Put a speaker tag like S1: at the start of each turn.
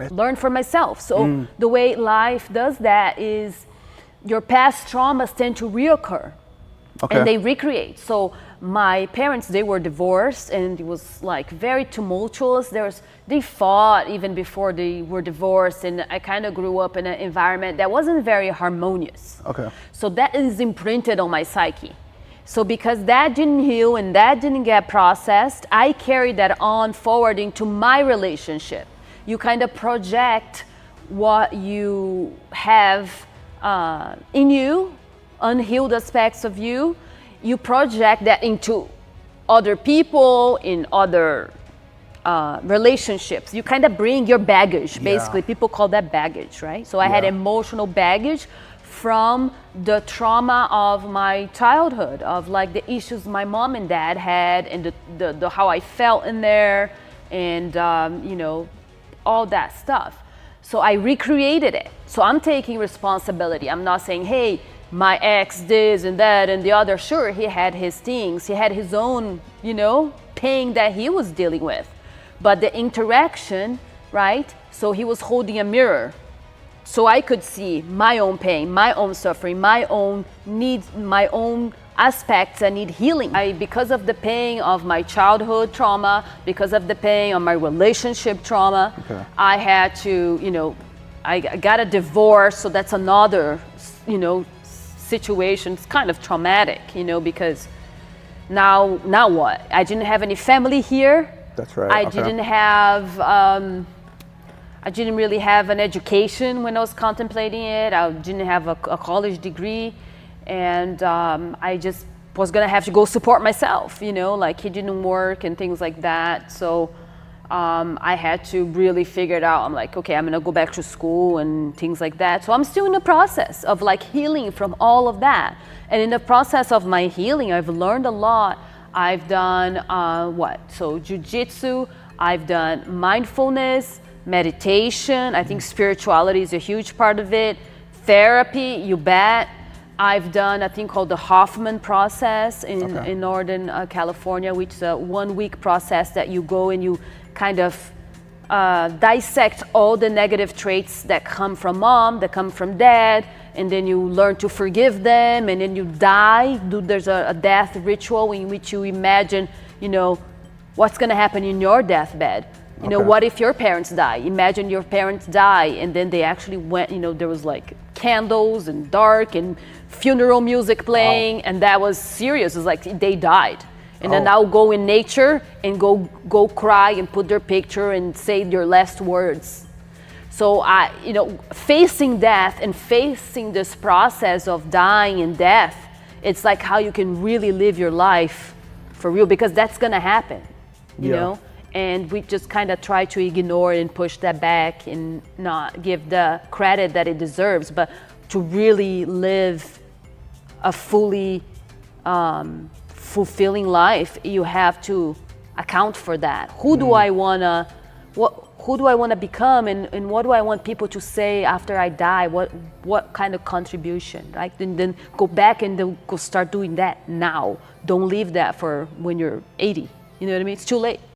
S1: learn for myself. So the way life does that is your past traumas tend to reoccur. Okay. And they recreate. So my parents, they were divorced, and it was like very tumultuous. They fought even before they were divorced, and I kind of grew up in an environment that wasn't very harmonious. Okay. So that is imprinted on my psyche. So because that didn't heal and that didn't get processed, I carried that on forward into my relationship. You kind of project what you have in you, unhealed aspects of you, you project that into other people, in other relationships. You kind of bring your baggage, basically. People call that baggage, right? So I had emotional baggage from the trauma of my childhood, of like the issues my mom and dad had, and the how I felt in there, and you know, all that stuff. So I recreated it. So I'm taking responsibility. I'm not saying, hey, my ex this and that and the other. Sure, he had his things. He had his own, you know, pain that he was dealing with. But the interaction, right? So he was holding a mirror. So I could see my own pain, my own suffering, my own needs, my own aspects that need healing. Because of the pain of my childhood trauma, because of the pain of my relationship trauma, I had to, you know, I got a divorce. So that's another, you know, situation. It's kind of traumatic, you know, because now what? I didn't have any family here.
S2: That's right.
S1: I didn't have, I didn't really have an education when I was contemplating it. I didn't have a college degree, and I just was gonna have to go support myself, you know, like he didn't work and things like that. So I had to really figure it out. I'm like, okay, I'm gonna go back to school and things like that. So I'm still in the process of like healing from all of that. And in the process of my healing, I've learned a lot. I've done So Jiu-Jitsu, I've done mindfulness, meditation. I think spirituality is a huge part of it. Therapy, you bet. I've done a thing called the Hoffman process in Northern California, which is a 1-week process that you go and you kind of dissect all the negative traits that come from mom, that come from dad, and then you learn to forgive them, and then you die. There's a death ritual in which you imagine, you know, what's gonna happen in your deathbed. You know, what if your parents die? Imagine your parents die, and then they actually went, you know, there was like candles and dark and funeral music playing, and that was serious. It's like they died. And then I'll go in nature and go cry and put their picture and say your last words. So I, you know, facing death and facing this process of dying and death, it's like how you can really live your life for real, because that's gonna happen, you know? And we just kind of try to ignore and push that back and not give the credit that it deserves. But to really live a fully fulfilling life, you have to account for that. Who do I wanna become, and what do I want people to say after I die? What kind of contribution, right? And then go back and then go start doing that now. Don't leave that for when you're 80. You know what I mean? It's too late.